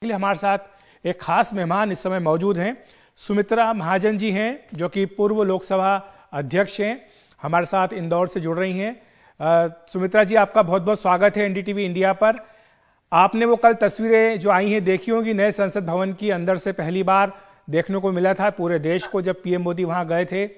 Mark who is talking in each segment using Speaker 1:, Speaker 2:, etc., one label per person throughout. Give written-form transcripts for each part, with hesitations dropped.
Speaker 1: लिए हमारे साथ एक खास मेहमान इस समय मौजूद हैं। सुमित्रा महाजन जी हैं, जो कि पूर्व लोकसभा अध्यक्ष हैं, हमारे साथ इंदौर से जुड़ रही हैं। सुमित्रा जी, आपका बहुत बहुत स्वागत है एनडीटीवी इंडिया पर। आपने वो कल तस्वीरें जो आई हैं देखी होंगी, नए संसद भवन की अंदर से पहली बार देखने को मिला था पूरे देश को जब पीएम मोदी वहां गए थे।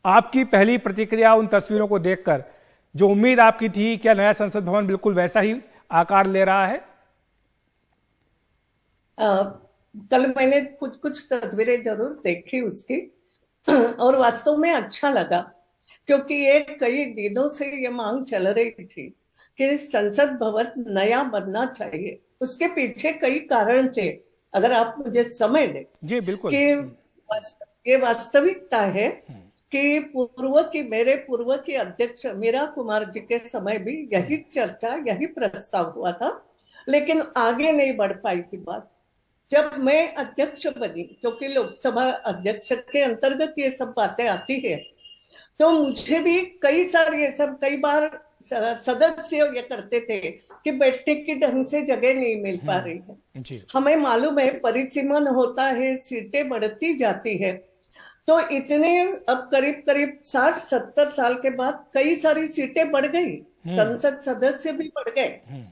Speaker 1: आपकी पहली प्रतिक्रिया उन तस्वीरों को देखकर, जो उम्मीद आपकी थी, क्या नया संसद भवन बिल्कुल वैसा ही आकार ले रहा है?
Speaker 2: कल मैंने कुछ कुछ तस्वीरें जरूर देखी उसकी और वास्तव में अच्छा लगा, क्योंकि ये कई दिनों से ये मांग चल रही थी कि संसद भवन नया बनना चाहिए। उसके पीछे कई कारण थे, अगर आप मुझे समय दें।
Speaker 1: जी बिल्कुल।
Speaker 2: कि ये वास्तविकता है कि मेरे पूर्व के अध्यक्ष मीरा कुमार जी के समय भी यही चर्चा, यही प्रस्ताव हुआ था, लेकिन आगे नहीं बढ़ पाई थी बात। जब मैं अध्यक्ष बनी, क्योंकि लोकसभा अध्यक्ष के अंतर्गत ये सब बातें आती है, तो मुझे भी कई बार सदस्य ये करते थे कि बैठने की ढंग से जगह नहीं मिल पा रही है। हमें मालूम है परिसीमन होता है, सीटें बढ़ती जाती है, तो इतने अब करीब करीब 60-70 साल के बाद कई सारी सीटें बढ़ गई, संसद सदस्य भी बढ़ गए।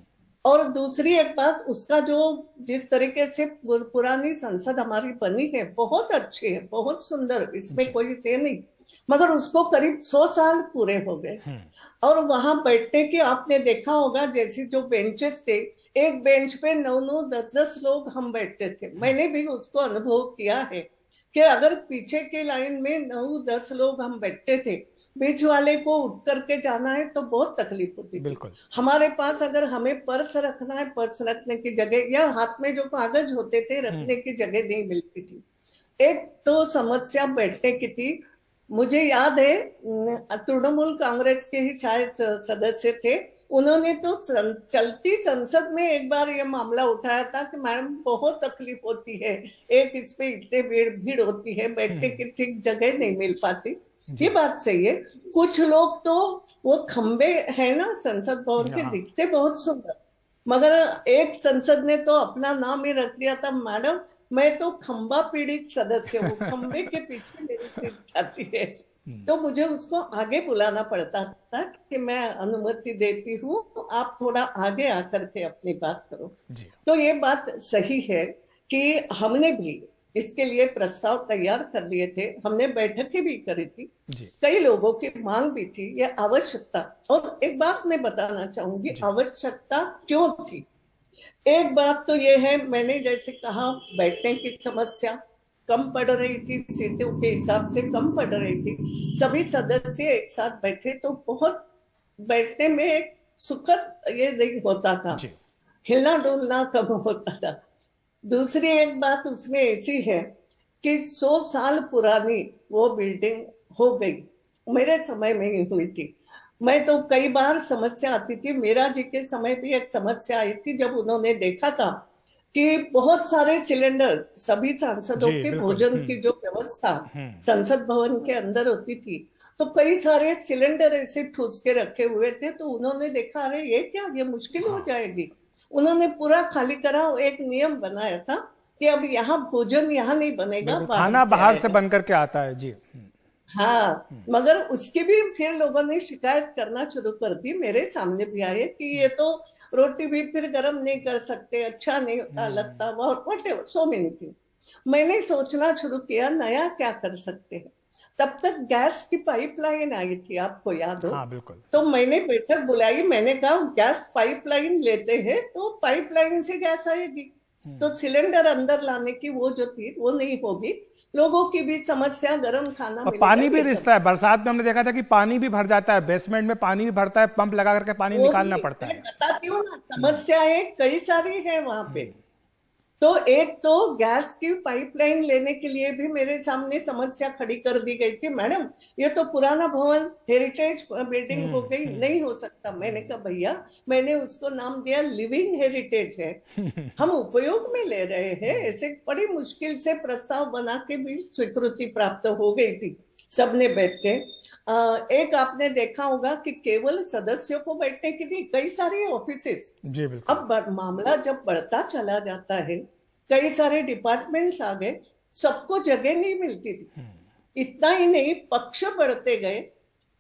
Speaker 2: और दूसरी एक बात, उसका जो जिस तरीके से पुरानी संसद हमारी बनी है बहुत अच्छी है, बहुत सुंदर, इसमें कोई से नहीं, मगर उसको करीब 100 साल पूरे हो गए। और वहां बैठने की आपने देखा होगा, जैसे जो बेंचेस थे, एक बेंच पे 9-9, 10-10 लोग हम बैठते थे। मैंने भी उसको अनुभव किया है कि अगर पीछे के लाइन में 9-10 लोग हम बैठते थे, बीच वाले को उठ करके जाना है तो बहुत तकलीफ होती थी। हमारे पास अगर हमें पर्स रखना है, पर्स रखने की जगह, या हाथ में जो कागज होते थे रखने की जगह नहीं मिलती थी। एक तो समस्या बैठने की थी। मुझे याद है तृणमूल कांग्रेस के ही शायद सदस्य थे, उन्होंने तो चलती संसद में एक बार ये मामला उठाया था कि मैडम बहुत तकलीफ होती है, एक इस पे इतने भीड़ होती है, बैठने की ठीक जगह नहीं मिल पाती। ये बात सही है। कुछ लोग तो वो खंबे है ना संसद भवन के, दिखते बहुत सुंदर, मगर एक संसद ने तो अपना नाम ही रख दिया था, मैडम मैं तो खंबा पीड़ित सदस्य हूँ, खंबे के पीछे मेरी सीट जाती है। तो मुझे उसको आगे बुलाना पड़ता था कि मैं अनुमति देती हूँ, तो आप थोड़ा आगे आकर के अपनी बात करो। तो ये बात सही है कि हमने भी इसके लिए प्रस्ताव तैयार कर लिए थे, हमने बैठकें भी करी थी, कई लोगों की मांग भी थी, ये आवश्यकता। और एक बात मैं बताना चाहूंगी, आवश्यकता क्यों थी। एक बात तो ये है, मैंने जैसे कहा बैठने की समस्या कम पड़ रही थी, सीटों के हिसाब से कम पड़ रही थी, सभी सदस्य एक साथ बैठे तो बहुत बैठने में एक सुखद ये नहीं होता था, हिलना डुलना कम होता था। दूसरी एक बात उसमें ऐसी है कि 100 साल पुरानी वो बिल्डिंग हो गई, मेरे समय में ही हुई थी। मैं तो कई बार समस्या आती थी, मीरा जी के समय भी एक समस्या आई थी, जब उन्होंने देखा था कि बहुत सारे सिलेंडर, सभी सांसदों के भोजन की जो व्यवस्था संसद भवन के अंदर होती थी, तो कई सारे सिलेंडर ऐसे ठूस के रखे हुए थे, तो उन्होंने देखा अरे ये क्या, ये मुश्किल हो जाएगी। उन्होंने पूरा खाली करा, एक नियम बनाया था कि अब यहाँ भोजन यहाँ नहीं बनेगा,
Speaker 1: खाना बाहर से बन करके आता है। जी
Speaker 2: हाँ, मगर उसकी भी फिर लोगों ने शिकायत करना शुरू कर दी, मेरे सामने भी आए कि ये तो रोटी भी फिर गर्म नहीं कर सकते, अच्छा नहीं होता, लगता वॉट सो मेनी थिंग। मैंने सोचना शुरू किया नया क्या कर सकते हैं। तब तक गैस की पाइपलाइन आई थी, आपको याद हो?
Speaker 1: हाँ, बिल्कुल।
Speaker 2: तो मैंने बैठक बुलाई, मैंने कहा गैस पाइपलाइन लेते हैं तो पाइपलाइन से गैस आएगी, तो सिलेंडर अंदर लाने की वो जो थी वो नहीं होगी, लोगों की भी समस्या, गर्म खाना
Speaker 1: और पानी भी रिसता है। बरसात में हमने देखा था कि पानी भी भर जाता है, बेसमेंट में पानी भी भरता है, पंप लगा करके पानी निकालना पड़ता है।
Speaker 2: बताती हूँ ना, समस्याएं कई सारी है वहां पे। तो एक तो गैस की पाइपलाइन लेने के लिए भी मेरे सामने समस्या खड़ी कर दी गई थी, मैडम ये तो पुराना भवन हेरिटेज बिल्डिंग हो गई, नहीं हो सकता। मैंने कहा भैया, मैंने उसको नाम दिया लिविंग हेरिटेज है, हम उपयोग में ले रहे हैं। ऐसे बड़ी मुश्किल से प्रस्ताव बना के भी स्वीकृति प्राप्त हो गई थी, सबने बैठ के। एक आपने देखा होगा कि केवल सदस्यों को बैठने के लिए कई सारे ऑफिसेस। अब मामला जब बढ़ता चला जाता है कई सारे डिपार्टमेंट्स आ गए, सबको जगह नहीं मिलती थी। इतना ही नहीं, पक्ष बढ़ते गए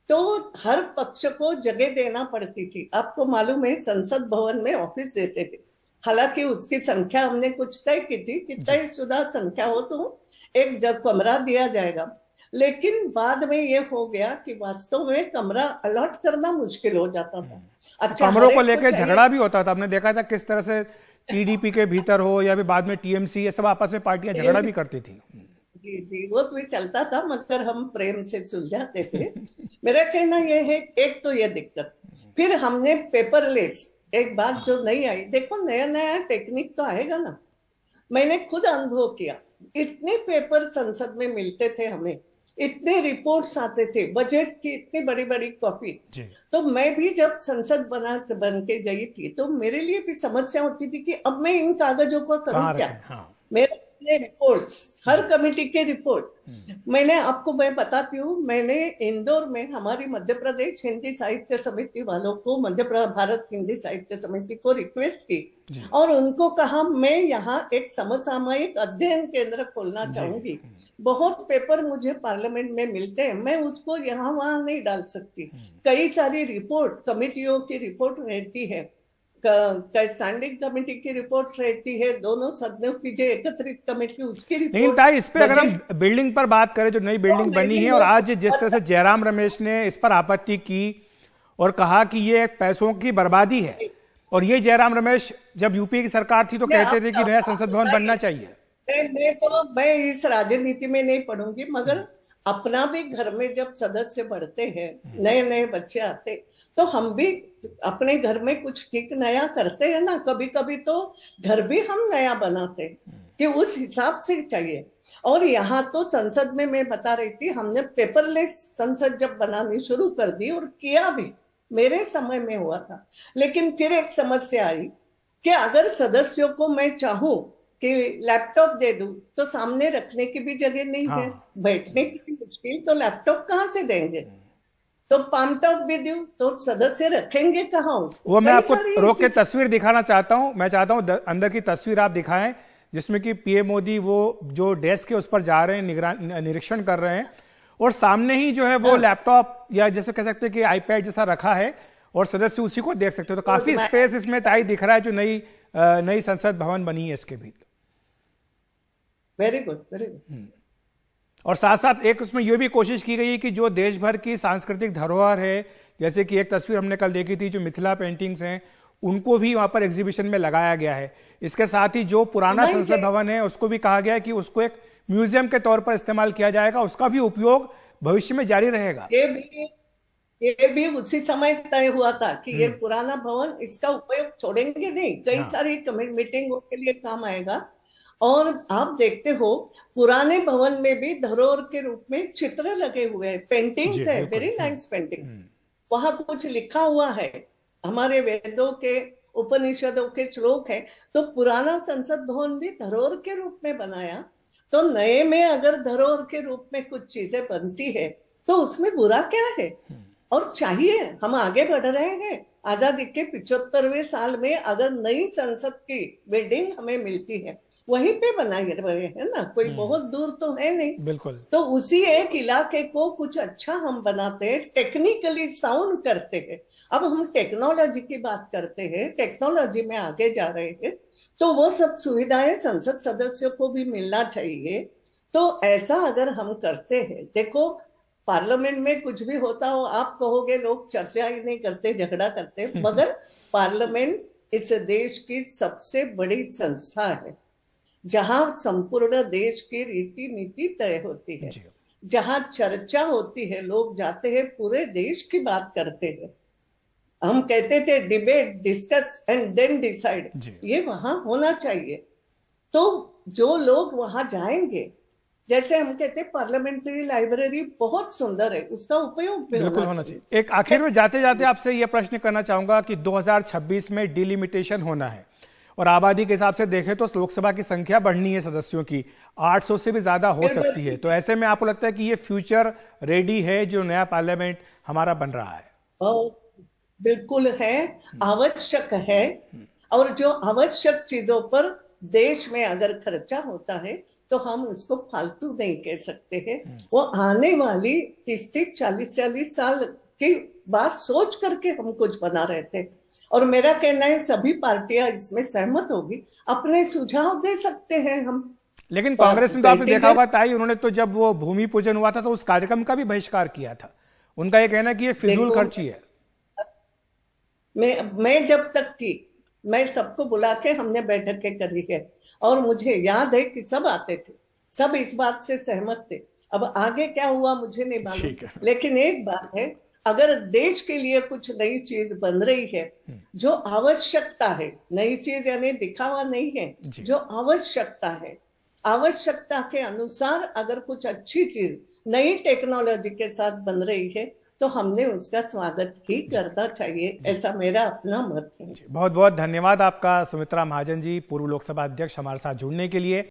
Speaker 2: तो हर पक्ष को जगह देना पड़ती थी। आपको मालूम है, संसद भवन में ऑफिस देते थे, हालांकि उसकी संख्या हमने कुछ तय की थी कि तयशुदा संख्या हो तो एक जब कमरा दिया जाएगा, लेकिन बाद में ये हो गया कि वास्तव में कमरा अलॉट करना मुश्किल हो जाता था। अच्छा,
Speaker 1: कमरों को लेकर झगड़ा भी होता था, आपने देखा था किस तरह से टीडीपी के भीतर हो या फिर बाद में टीएमसी, ये सब आपस में पार्टियां झगड़ा भी करती थी।
Speaker 2: जी जी, वो तो भी चलता था, मगर हम प्रेम से सुलझाते थे। मेरा कहना यह है, एक तो ये दिक्कत, फिर हमने पेपरलेस, एक बात जो नहीं आई, देखो नया नया टेक्निक तो आएगा ना, मैंने खुद अनुभव किया। इतने पेपर संसद में मिलते थे हमें, इतने रिपोर्ट्स आते थे, बजट की इतनी बड़ी बड़ी कॉपी। तो मैं भी जब संसद बन के गई थी तो मेरे लिए भी समस्या होती थी कि अब मैं इन कागजों को करूं क्या। मेरे रिपोर्ट्स, हर कमेटी के रिपोर्ट, मैं बताती हूँ, मैंने इंदौर में हमारी मध्य प्रदेश हिंदी साहित्य समिति वालों को, भारत हिंदी साहित्य समिति को रिक्वेस्ट की और उनको कहा मैं यहाँ एक समसामयिक अध्ययन केंद्र खोलना चाहूंगी। बहुत पेपर मुझे पार्लियामेंट में मिलते हैं, मैं उसको यहाँ वहां नहीं डाल सकती। कई सारी रिपोर्ट, कमेटियों की रिपोर्ट रहती है, स्टैंडिंग कमेटी की रिपोर्ट रहती है, दोनों सदनों की जो एकत्रित कमेटी उसकी रिपोर्ट।
Speaker 1: लेकिन ताई, इस पे अगर हम बिल्डिंग पर बात करें, जो नई बिल्डिंग बनी है, और आज जिस तरह से जयराम रमेश ने इस पर आपत्ति की और कहा कि ये एक पैसों की बर्बादी है, और ये जयराम रमेश जब यूपी की सरकार थी तो कहते थे कि नया संसद भवन बनना चाहिए।
Speaker 2: मैं इस राजनीति में नहीं पढ़ूंगी, मगर अपना भी घर में जब सदस्य बढ़ते हैं, नए नए बच्चे आते, तो हम भी अपने घर में कुछ ठीक नया करते हैं ना। कभी कभी तो घर भी हम नया बनाते हैं कि उस हिसाब से चाहिए। और यहाँ तो संसद में मैं बता रही थी, हमने पेपरलेस संसद जब बनानी शुरू कर दी, और किया भी, मेरे समय में हुआ था। लेकिन फिर एक समस्या आई कि अगर सदस्यों को मैं चाहूं कि लैपटॉप दे दूं तो सामने रखने की भी जगह नहीं है, बैठने की भी मुश्किल, तो लैपटॉप कहाँ से देंगे। तो पाम टॉप भी दूं तो सदस्य रखेंगे कहाँ उसको।
Speaker 1: वो मैं आपको रोक के तस्वीर दिखाना चाहता हूं। मैं चाहता हूं अंदर की तस्वीर आप दिखाएं, जिसमें कि पीएम मोदी वो जो डेस्क है उस पर जा रहे हैं, निरीक्षण कर रहे हैं, और सामने ही जो है वो लैपटॉप या जैसे कह सकते हैं कि आईपैड जैसा रखा है, और सदस्य उसी को देख सकते हो। तो काफी स्पेस इसमें ताई दिख रहा है, जो नई संसद भवन बनी है इसके भी।
Speaker 2: Very good, very good.
Speaker 1: और साथ साथ एक उसमें यह भी कोशिश की गई है कि जो देश भर की सांस्कृतिक धरोहर है, जैसे कि एक तस्वीर हमने कल देखी थी, जो मिथिला पेंटिंग्स हैं, उनको भी वहां पर एग्जीबिशन में लगाया गया है। इसके साथ ही जो पुराना संसद भवन है उसको भी कहा गया है कि उसको एक म्यूजियम के तौर पर इस्तेमाल किया जाएगा, उसका भी उपयोग भविष्य में जारी रहेगा।
Speaker 2: ये भी उसी समय तय हुआ था कि ये पुराना भवन, इसका उपयोग छोड़ेंगे नहीं, कई सारी मीटिंगों के लिए काम आएगा। और आप देखते हो पुराने भवन में भी धरोहर के रूप में चित्र लगे हुए हैं, पेंटिंग्स है, वेरी नाइस पेंटिंग। वहां कुछ लिखा हुआ है, हमारे वेदों के, उपनिषदों के श्लोक है। तो पुराना संसद भवन भी धरोहर के रूप में बनाया, तो नए में अगर धरोहर के रूप में कुछ चीजें बनती है तो उसमें बुरा क्या है। और चाहिए, हम आगे बढ़ रहे हैं। आजादी के 75वें साल में अगर नई संसद की बिल्डिंग हमें मिलती है, वहीं पे बनाए रहे हैं ना, कोई बहुत दूर तो है नहीं।
Speaker 1: बिल्कुल।
Speaker 2: तो उसी एक इलाके को कुछ अच्छा हम बनाते हैं, टेक्निकली साउंड करते हैं। अब हम टेक्नोलॉजी की बात करते हैं, टेक्नोलॉजी में आगे जा रहे हैं, तो वो सब सुविधाएं संसद सदस्यों को भी मिलना चाहिए। तो ऐसा अगर हम करते हैं, देखो पार्लियामेंट में कुछ भी होता हो, आप कहोगे लोग चर्चा ही नहीं करते, झगड़ा करते, मगर पार्लियामेंट इस देश की सबसे बड़ी संस्था है, जहां संपूर्ण देश की रीति नीति तय होती है, जहां चर्चा होती है, लोग जाते हैं, पूरे देश की बात करते हैं। हम कहते थे debate, discuss and then decide, ये वहां होना चाहिए। तो जो लोग वहां जाएंगे, जैसे हम कहते हैं पार्लियामेंट्री लाइब्रेरी बहुत सुंदर है, उसका उपयोग
Speaker 1: बिल्कुल होना चाहिए। एक आखिर में जाते जाते आपसे यह प्रश्न करना चाहूंगा कि 2026 में डिलिमिटेशन होना है, और आबादी के हिसाब से देखें तो लोकसभा की संख्या बढ़नी है सदस्यों की, 800 से भी ज्यादा हो सकती है। तो ऐसे में आपको लगता है कि ये फ्यूचर रेडी है जो नया पार्लियामेंट हमारा बन रहा है?
Speaker 2: बिल्कुल है, आवश्यक है। और जो आवश्यक चीजों पर देश में अगर खर्चा होता है तो हम उसको फालतू नहीं कह सकते हैं। वो आने वाली 30-40 साल की बात सोच करके हम कुछ बना रहे थे। और मेरा कहना है सभी पार्टियां इसमें सहमत होगी, अपने सुझाव दे सकते हैं हम।
Speaker 1: लेकिन कांग्रेस ने तो आपने देखा होगा ताई, उन्होंने तो जब वो भूमि पूजन हुआ था तो उस कार्यक्रम का भी बहिष्कार किया था। उनका ये कहना है कि ये फिजूल खर्ची है।
Speaker 2: मैं जब तक थी, मैं सबको बुला के हमने बैठकें करी है और मुझे याद है कि सब आते थे, सब इस बात से सहमत थे। अब आगे क्या हुआ मुझे नहीं मालूम, लेकिन एक बात है, अगर देश के लिए कुछ नई चीज बन रही है, जो आवश्यकता है, नई चीज यानी दिखावा नहीं है, जो आवश्यकता है, आवश्यकता के अनुसार अगर कुछ अच्छी चीज नई टेक्नोलॉजी के साथ बन रही है तो हमने उसका स्वागत ही करना चाहिए, ऐसा मेरा अपना मत है।
Speaker 1: बहुत बहुत धन्यवाद आपका सुमित्रा महाजन जी, पूर्व लोकसभा अध्यक्ष, हमारे साथ जुड़ने के लिए।